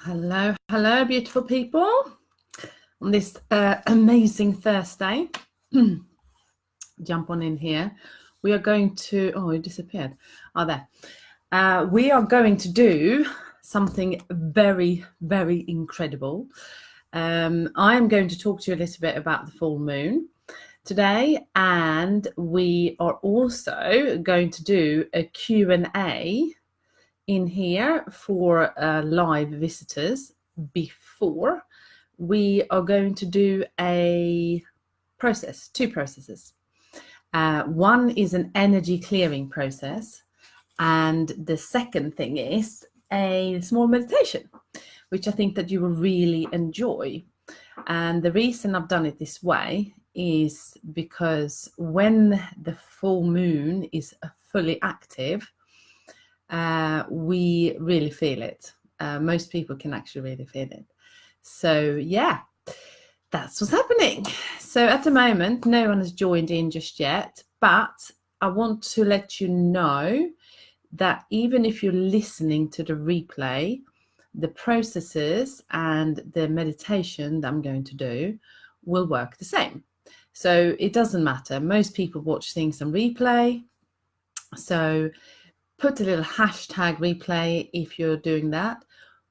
Hello, hello, beautiful people. On this amazing Thursday, jump on in here. We are going to, oh, it disappeared. Oh, there. We are going to do something very, very incredible. I am going to talk to you a little bit about the full moon today, and we are also going to do a Q&A in here for live visitors. Before we are going to do two processes. One is an energy clearing process, and the second thing is a small meditation, which I think that you will really enjoy. And the reason I've done it this way is because when the full moon is fully active, we really feel it. Most people can actually really feel it. So yeah, that's what's happening. So at the moment, no one has joined in just yet, but I want to let you know that even if you're listening to the replay, the processes and the meditation that I'm going to do will work the same. So it doesn't matter. Most people watch things on replay. So put a little hashtag replay if you're doing that.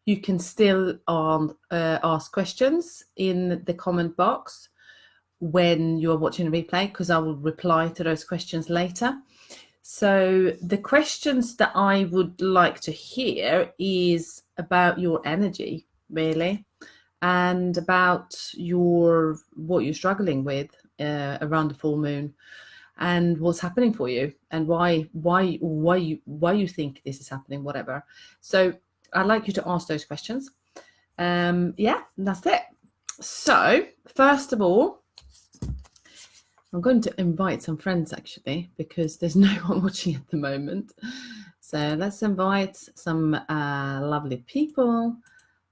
You can still ask questions in the comment box when you're watching a replay, because I will reply to those questions later. So the questions that I would like to hear is about your energy, really, and about what you're struggling with around the full moon, and what's happening for you, and why you think this is happening, whatever. So I'd like you to ask those questions. Yeah, that's it. So first of all, I'm going to invite some friends actually, because there's no one watching at the moment. So let's invite some lovely people.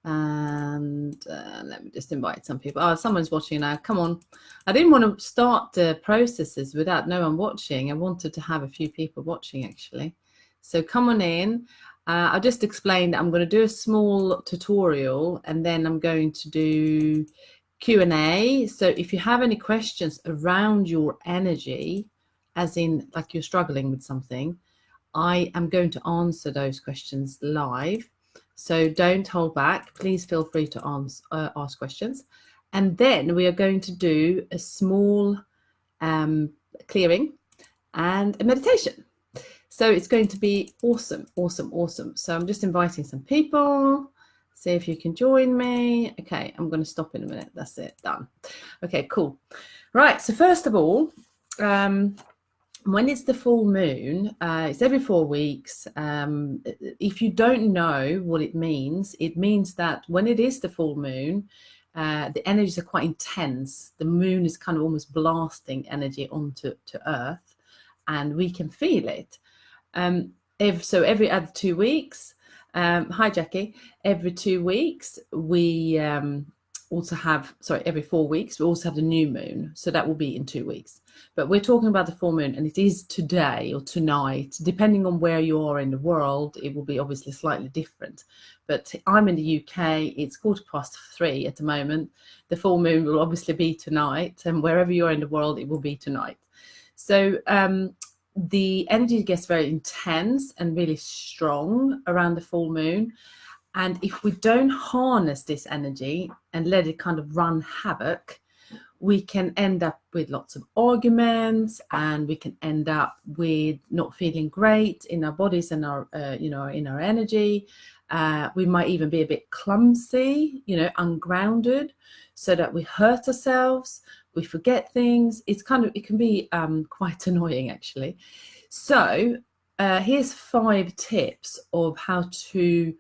And let me just invite some people. Oh, someone's watching now. Come on. I didn't want to start the processes without no one watching. I wanted to have a few people watching actually. So come on in. I'll just explain that I'm going to do a small tutorial, and then I'm going to do Q&A. So if you have any questions around your energy, as in like you're struggling with something, I am going to answer those questions live. So don't hold back. Please feel free to ask questions. And then we are going to do a small clearing and a meditation. So it's going to be awesome, awesome, awesome. So I'm just inviting some people. See if you can join me. Okay, I'm going to stop in a minute. That's it, done. Okay, cool. Right, so first of all, when it's the full moon, it's every 4 weeks. If you don't know what it means that when it is the full moon, the energies are quite intense. The moon is kind of almost blasting energy onto Earth, and we can feel it. So every other 2 weeks, hi Jackie, every 2 weeks we also have, every 4 weeks we also have the new moon, so that will be in 2 weeks. But we're talking about the full moon, and it is today or tonight, depending on where you are in the world. It will be obviously slightly different, but I'm in the UK. It's 3:15 at the moment. The full moon will obviously be tonight, and wherever you're in the world it will be tonight. So the energy gets very intense and really strong around the full moon. And if we don't harness this energy and let it kind of run havoc, we can end up with lots of arguments, and we can end up with not feeling great in our bodies and our, in our energy. We might even be a bit clumsy, ungrounded, so that we hurt ourselves, we forget things. It can be quite annoying actually. So here's 5 tips of how to.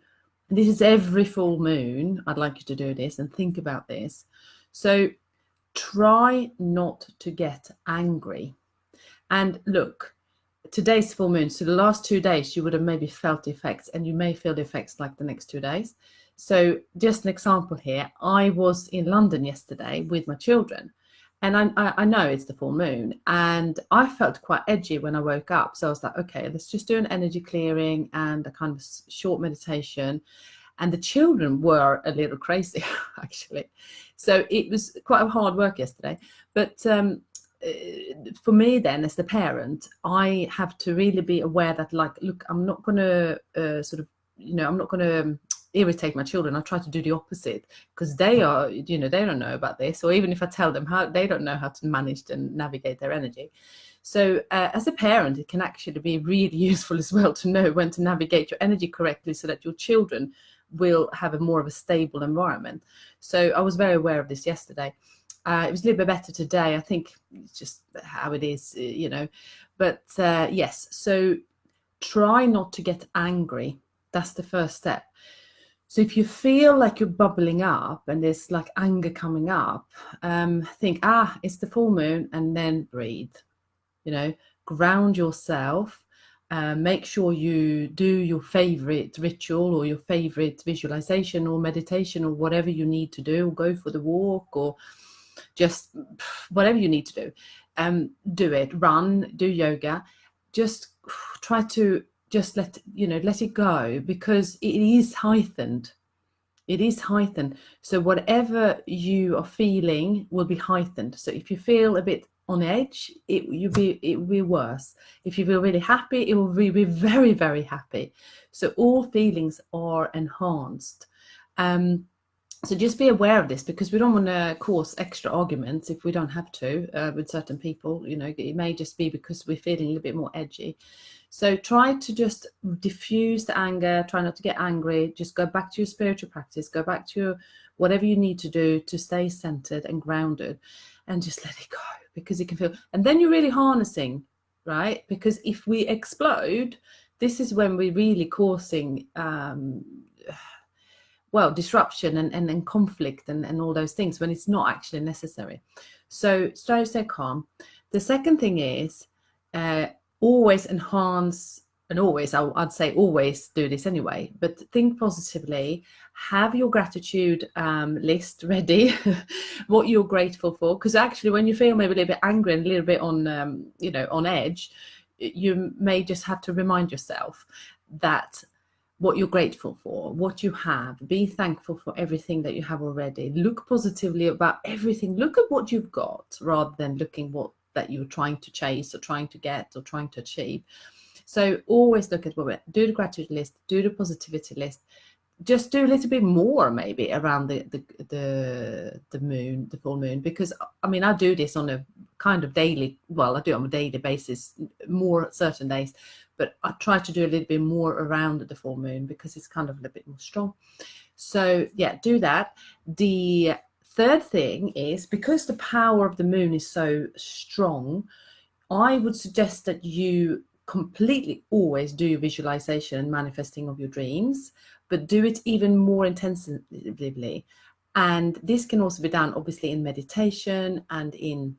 This is every full moon. I'd like you to do this and think about this. So try not to get angry. And look, today's full moon, so the last 2 days you would have maybe felt the effects, and you may feel the effects like the next 2 days. So just an example here, I was in London yesterday with my children, and I know it's the full moon, and I felt quite edgy when I woke up. So I was like, okay, let's just do an energy clearing and a kind of short meditation. and the children were a little crazy actually. So it was quite a hard work yesterday. But for me then, as the parent, I have to really be aware that, like, look, I'm not going to I'm not going to irritate my children. I try to do the opposite, because they are, they don't know about this, or even if I tell them how, they don't know how to manage and navigate their energy. So as a parent, it can actually be really useful as well to know when to navigate your energy correctly, so that your children will have more of a stable environment. So I was very aware of this yesterday. It was a little bit better today. I think it's just how it is, But yes, so try not to get angry. That's the first step. So if you feel like you're bubbling up and there's like anger coming up, think, it's the full moon, and then breathe. Ground yourself. Make sure you do your favorite ritual or your favorite visualization or meditation or whatever you need to do, or go for the walk, or just whatever you need to do. Do it, run, do yoga. Just try to just let it go, because it is heightened. It is heightened. So whatever you are feeling will be heightened. So if you feel a bit on edge, it will be worse. If you feel really happy, it will be very, very happy. So all feelings are enhanced. So just be aware of this, because we don't want to cause extra arguments if we don't have to with certain people. It may just be because we're feeling a little bit more edgy. So try to just diffuse the anger. Try not to get angry. Just go back to your spiritual practice. Go back to your whatever you need to do to stay centered and grounded, and just let it go, because it can feel. And then you're really harnessing, right? Because if we explode, this is when we're really causing disruption and conflict and all those things, when it's not actually necessary. So try to stay calm. The second thing is always enhance, and I'd say always do this anyway, but think positively. Have your gratitude list ready, what you're grateful for, because actually when you feel maybe a little bit angry and a little bit on on edge, you may just have to remind yourself that what you're grateful for, what you have. Be thankful for everything that you have already. Look positively about everything. Look at what you've got, rather than looking that you're trying to chase or trying to get or trying to achieve. So always look at do the gratitude list, do the positivity list. Just do a little bit more maybe around the moon, the full moon, because I do this on a kind of daily, I do it on a daily basis, more certain days, but I try to do a little bit more around the full moon, because it's kind of a little bit more strong. So yeah, do that. The third thing is, because the power of the moon is so strong, I would suggest that you completely always do visualization and manifesting of your dreams, but do it even more intensively. And this can also be done obviously in meditation and in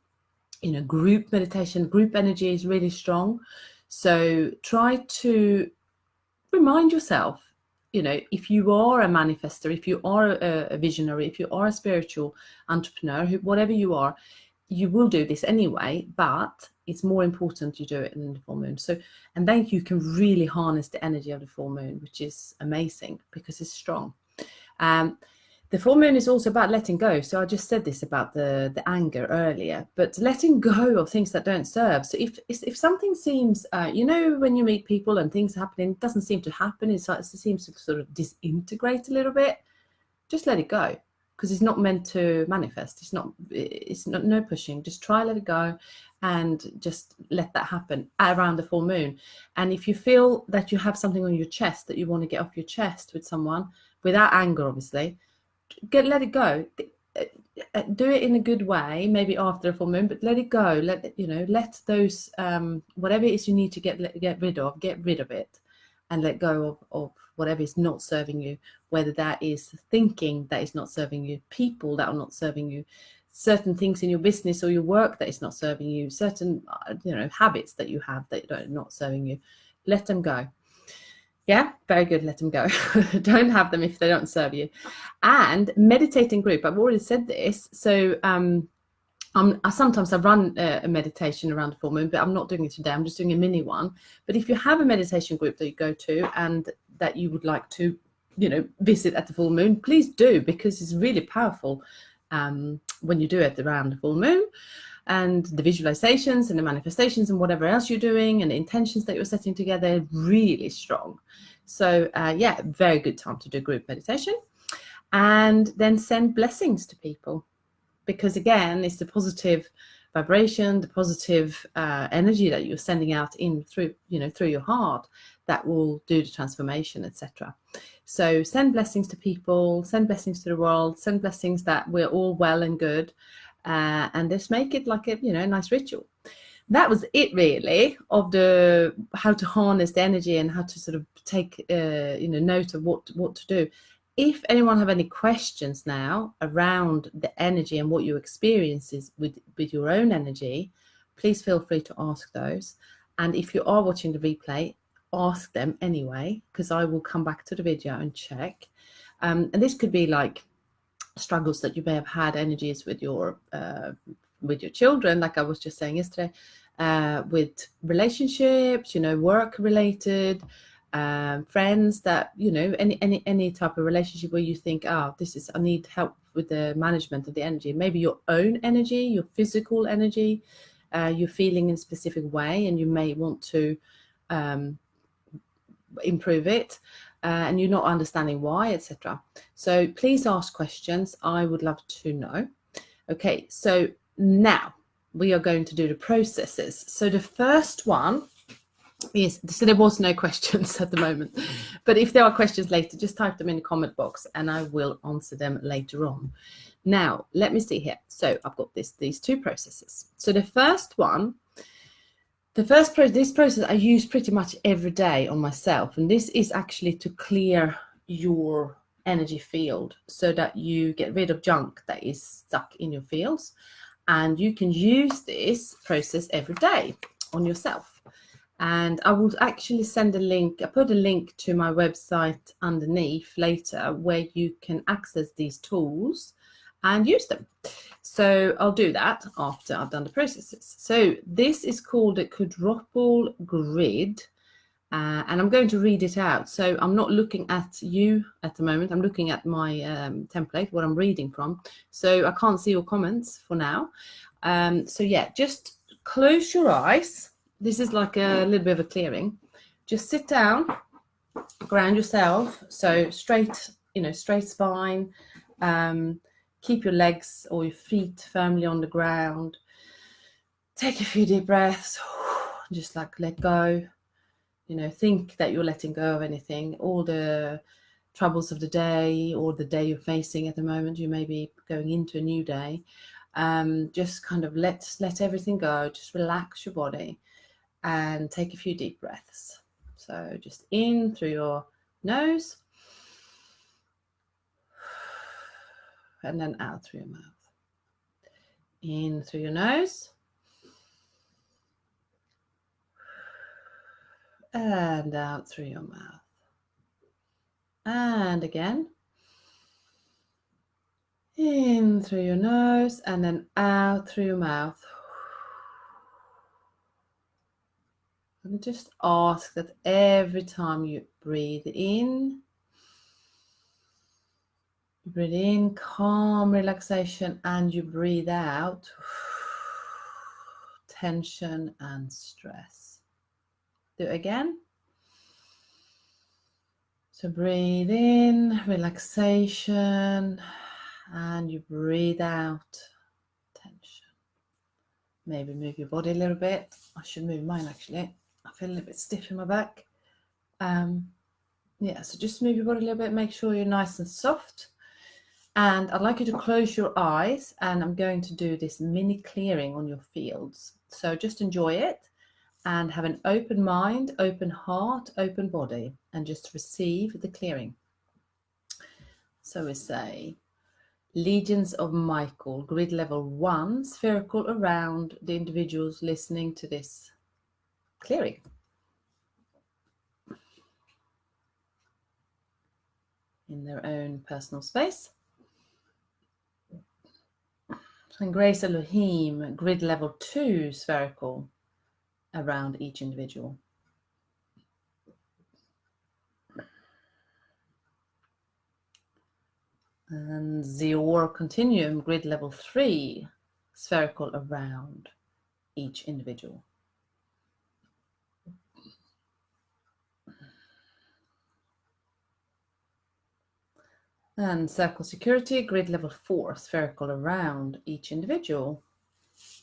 group meditation. Group energy is really strong. So try to remind yourself, if you are a manifestor, if you are a visionary, if you are a spiritual entrepreneur, whatever you are, you will do this anyway, but it's more important you do it in the full moon. So, and then you can really harness the energy of the full moon, which is amazing because it's strong. The full moon is also about letting go. So I just said this about the anger earlier, but letting go of things that don't serve. So if something seems, when you meet people and things happening, it doesn't seem to happen, it seems to sort of disintegrate a little bit, just let it go, because it's not meant to manifest. It's not no pushing. Just try, let it go, and just let that happen around the full moon. And if you feel that you have something on your chest that you want to get off your chest with someone, without anger, obviously, let it go. Do it in a good way, maybe after a full moon, but let it go. Let those whatever it is you need to get rid of it, and let go of whatever is not serving you, whether that is thinking that is not serving you, people that are not serving you, certain things in your business or your work that is not serving you, certain habits that you have that are not serving you. Let them go. Yeah, very good. Let them go. Don't have them if they don't serve you. And meditate in group. I've already said this. So sometimes I run a meditation around the full moon, but I'm not doing it today. I'm just doing a mini one. But if you have a meditation group that you go to and that you would like to visit at the full moon, please do, because it's really powerful when you do it around the full moon. And the visualizations and the manifestations and whatever else you're doing and the intentions that you're setting together are really strong. So yeah, very good time to do group meditation. And then send blessings to people, because again, it's the positive vibration, the positive energy that you're sending out in through your heart that will do the transformation, etc. So send blessings to people, send blessings to the world, send blessings that we're all well and good, and just make it like a nice ritual. That was it really of the how to harness the energy and how to sort of take note of what to do. If anyone have any questions now around the energy and what your experience is with your own energy, please feel free to ask those. And if you are watching the replay, ask them anyway, because I will come back to the video and check. And this could be like struggles that you may have had, energies with your children, like I was just saying yesterday, with relationships, work related, friends, that any type of relationship where you think, I need help with the management of the energy. Maybe your own energy, your physical energy, you're feeling in a specific way and you may want to improve it, and you're not understanding why, etc. So please ask questions. I would love to know. Okay, so now we are going to do the processes. So the first one is, so there was no questions at the moment, but if there are questions later, just type them in the comment box and I will answer them later on. Now, let me see here. So I've got these two processes. So the first one, this process I use pretty much every day on myself, and this is actually to clear your energy field so that you get rid of junk that is stuck in your fields, and you can use this process every day on yourself. And I will actually send a link. I put a link to my website underneath later where you can access these tools and use them. So I'll do that after I've done the processes. So this is called a quadruple grid, and I'm going to read it out. So I'm not looking at you at the moment. I'm looking at my template, what I'm reading from. So I can't see your comments for now. So yeah, just close your eyes. This is like a little bit of a clearing. Just sit down, ground yourself. So straight spine. Keep your legs or your feet firmly on the ground. Take a few deep breaths. Just like let go. Think that you're letting go of anything, all the troubles of the day or the day you're facing at the moment. You may be going into a new day. Just kind of let everything go. Just relax your body and take a few deep breaths. So just in through your nose and then out through your mouth. In through your nose and out through your mouth. And again. In through your nose and then out through your mouth. And just ask that every time you breathe in calm relaxation, and you breathe out tension and stress. Do it again. So breathe in relaxation, and you breathe out tension. Maybe move your body a little bit. I should move mine actually. I feel a little bit stiff in my back. Yeah, so just move your body a little bit. Make sure you're nice and soft. And I'd like you to close your eyes, and I'm going to do this mini clearing on your fields. So just enjoy it and have an open mind, open heart, open body, and just receive the clearing. So we say, Legions of Michael, grid level 1, spherical around the individuals listening to this clearing. In their own personal space. And Grace Elohim, grid level 2, spherical around each individual. And Zior Continuum, grid level 3, spherical around each individual. And Circle Security, grid level 4, spherical around each individual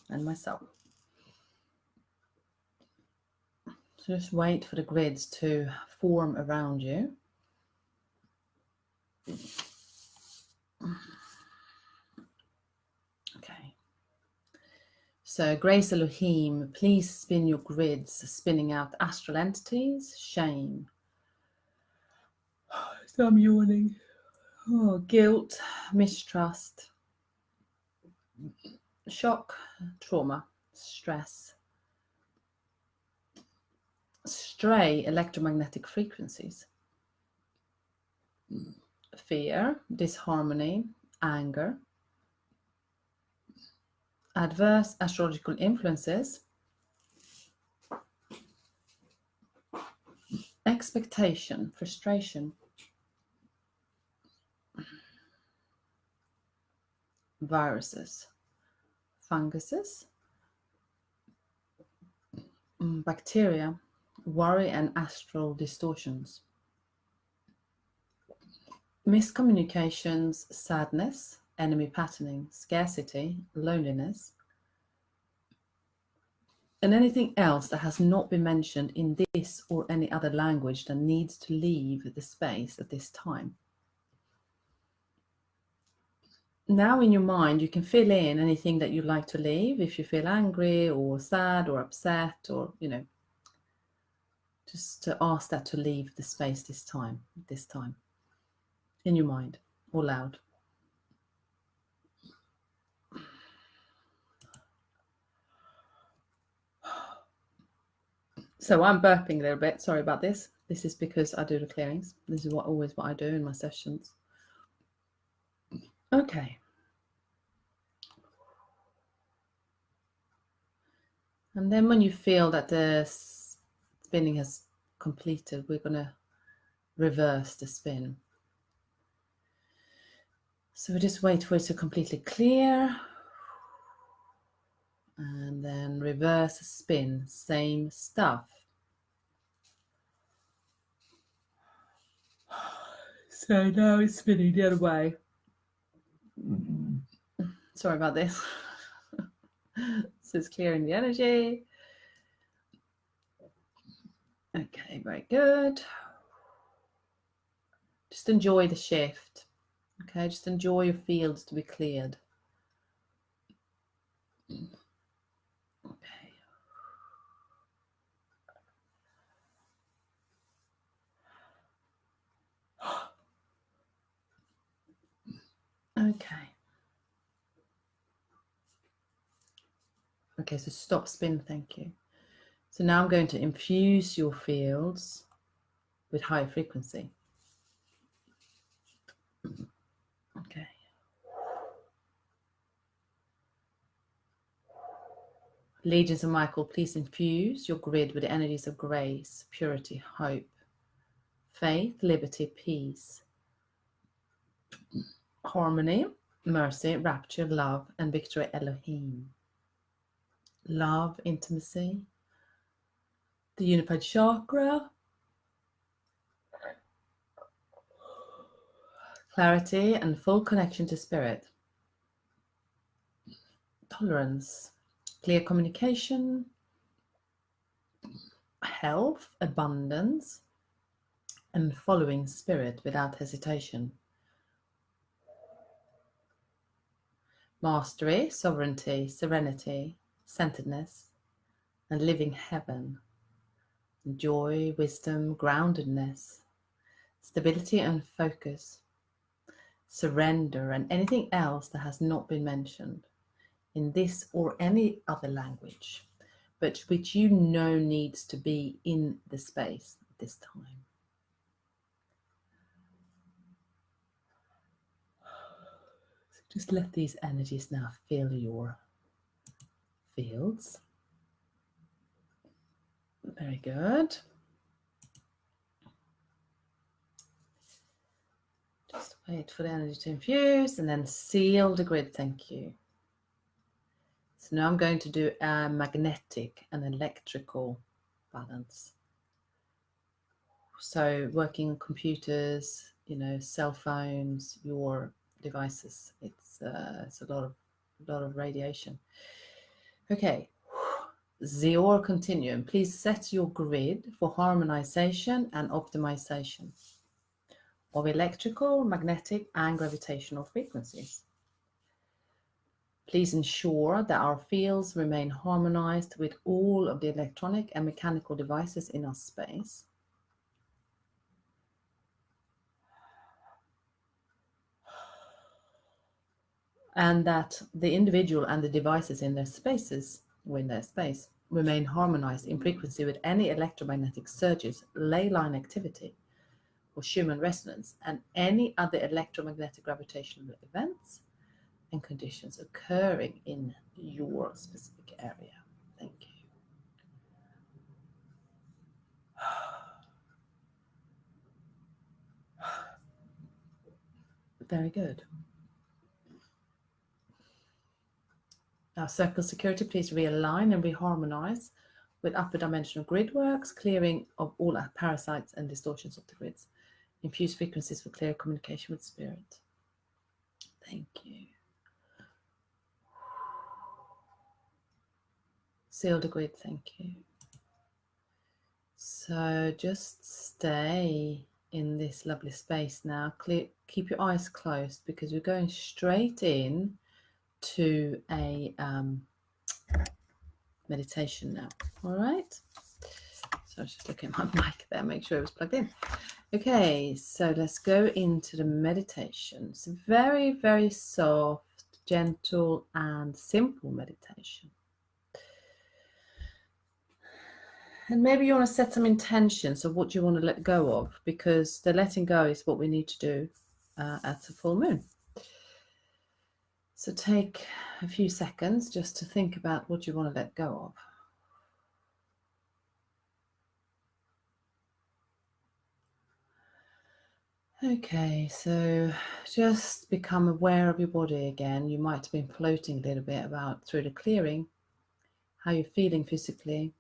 and myself. So just wait for the grids to form around you. Okay. So Grace Elohim, please spin your grids, spinning out astral entities, shame. So I'm yawning. Oh, guilt, mistrust, shock, trauma, stress, stray electromagnetic frequencies, fear, disharmony, anger, adverse astrological influences, expectation, frustration, viruses, funguses, bacteria, worry and astral distortions, miscommunications, sadness, enemy patterning, scarcity, loneliness, and anything else that has not been mentioned in this or any other language that needs to leave the space at this time. Now in your mind, you can fill in anything that you'd like to leave. If you feel angry or sad or upset, or, just to ask that to leave the space this time, in your mind or loud. So I'm burping a little bit. Sorry about this. This is because I do the clearings. This is always what I do in my sessions. Okay. And then when you feel that the spinning has completed, we're going to reverse the spin. So we just wait for it to completely clear. And then reverse spin, same stuff. So now it's spinning the other way. Sorry about this. So it's clearing the energy. Okay, very good. Just enjoy the shift. Okay, just enjoy your fields to be cleared. Okay. Okay. Okay, so stop spin, thank you. So now I'm going to infuse your fields with high frequency. Okay. Legions of Michael, please infuse your grid with the energies of grace, purity, hope, faith, liberty, peace, harmony, mercy, rapture, love, and victory Elohim. Love, intimacy, the unified chakra, clarity and full connection to spirit, tolerance, clear communication, health, abundance, and following spirit without hesitation. Mastery, sovereignty, serenity, centeredness, and living heaven. Joy, wisdom, groundedness, stability and focus, surrender, and anything else that has not been mentioned in this or any other language, but which you know needs to be in the space at this time. So just let these energies now fill your fields. Very good. Just Wait for the energy to infuse and then seal the grid. Thank you. So now I'm going to do a magnetic and electrical balance. So working on computers, cell phones, your devices, it's a lot of radiation. Okay, Zeor Continuum. Please set your grid for harmonization and optimization of electrical, magnetic, and gravitational frequencies. Please ensure that our fields remain harmonized with all of the electronic and mechanical devices in our space. And that the individual and the devices in their spaces, or in their space, remain harmonized in frequency with any electromagnetic surges, ley line activity, or Schumann resonance, and any other electromagnetic gravitational events and conditions occurring in your specific area. Thank you. Very good. Now, circle security, please realign and reharmonize with upper dimensional grid works, clearing of all parasites and distortions of the grids. Infuse frequencies for clear communication with spirit. Thank you. Seal the grid, thank you. So just stay in this lovely space now. Keep your eyes closed because we're going straight in to a meditation now. All right. So I was just looking at my mic there, make sure it was plugged in. Okay, so let's go into the meditation. It's a very, very soft, gentle, and simple meditation. And maybe you want to set some intentions of what you want to let go of, because the letting go is what we need to do at the full moon. So take a few seconds just to think about what you want to let go of. Okay, so just become aware of your body again. You might have been floating a little bit about through the clearing, how you're feeling physically.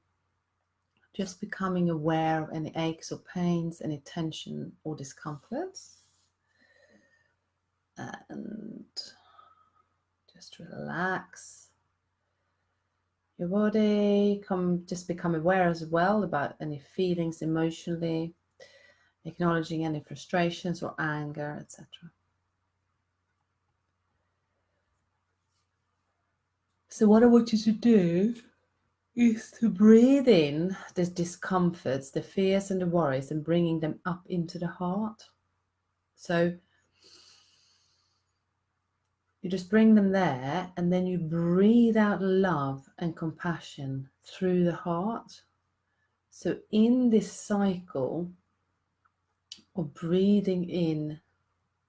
Just becoming aware of any aches or pains, any tension or discomforts. And just relax your body. Just become aware as well about any feelings emotionally, acknowledging any frustrations or anger, etc. So what I want you to do is to breathe in the discomforts, the fears and the worries, and bringing them up into the heart. So you just bring them there, and then you breathe out love and compassion through the heart. So in this cycle of breathing in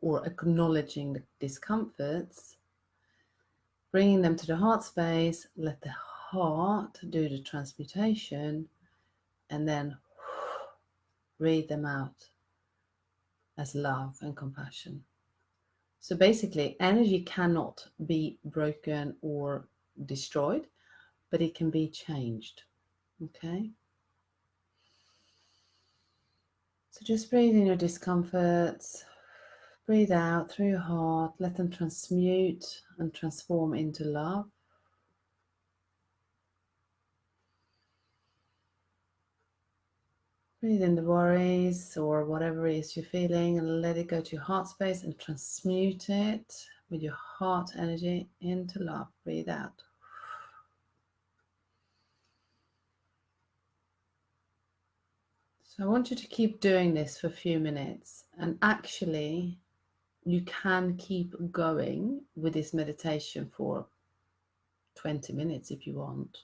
or acknowledging the discomforts, bringing them to the heart space, let the heart do the transmutation, and then breathe them out as love and compassion. So basically, energy cannot be broken or destroyed, but it can be changed. Okay? So just breathe in your discomforts, breathe out through your heart, let them transmute and transform into love. Breathe in the worries or whatever it is you're feeling and let it go to your heart space and transmute it with your heart energy into love. Breathe out. So I want you to keep doing this for a few minutes, and actually you can keep going with this meditation for 20 minutes if you want.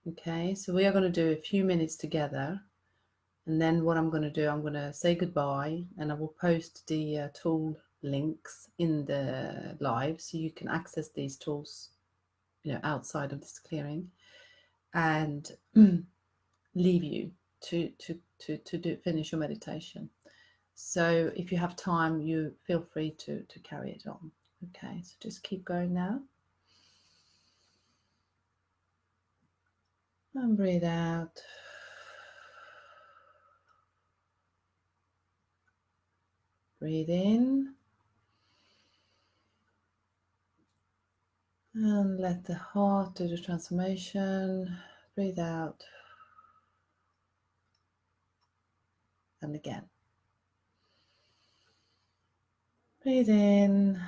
Okay, so we are going to do a few minutes together. And then what I'm going to do, I'm going to say goodbye, and I will post the tool links in the live so you can access these tools, outside of this clearing, and leave you to finish your meditation. So if you have time, you feel free to carry it on. Okay, so just keep going now. And breathe out. Breathe in. And let the heart do the transformation. Breathe out. And again. Breathe in.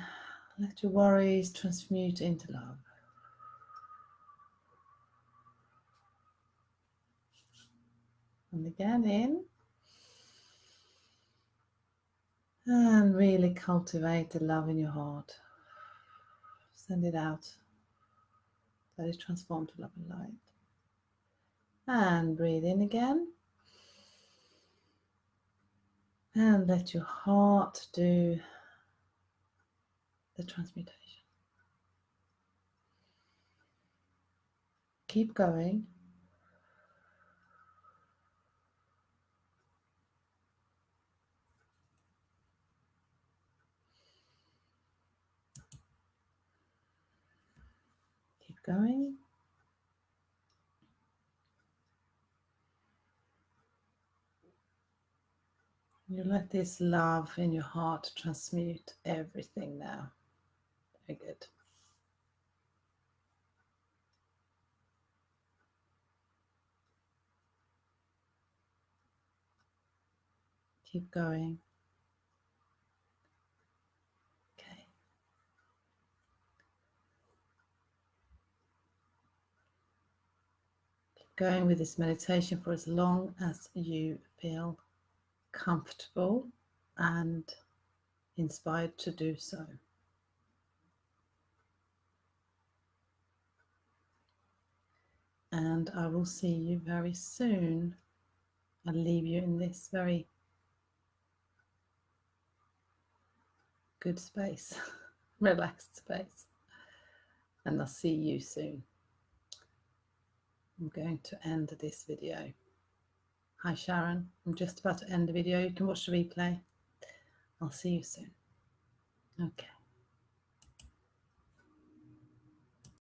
Let your worries transmute into love. And again in. And really cultivate the love in your heart. Send it out. Let it transform to love and light. And breathe in again. And let your heart do the transmutation. Keep going. Keep going. You let this love in your heart transmute everything now. Very good. Keep going. Okay. Keep going with this meditation for as long as you feel comfortable and inspired to do so. And I will see you very soon. I'll leave you in this very good space, relaxed space. And I'll see you soon. I'm going to end this video. Hi Sharon, I'm just about to end the video. You can watch the replay. I'll see you soon. Okay.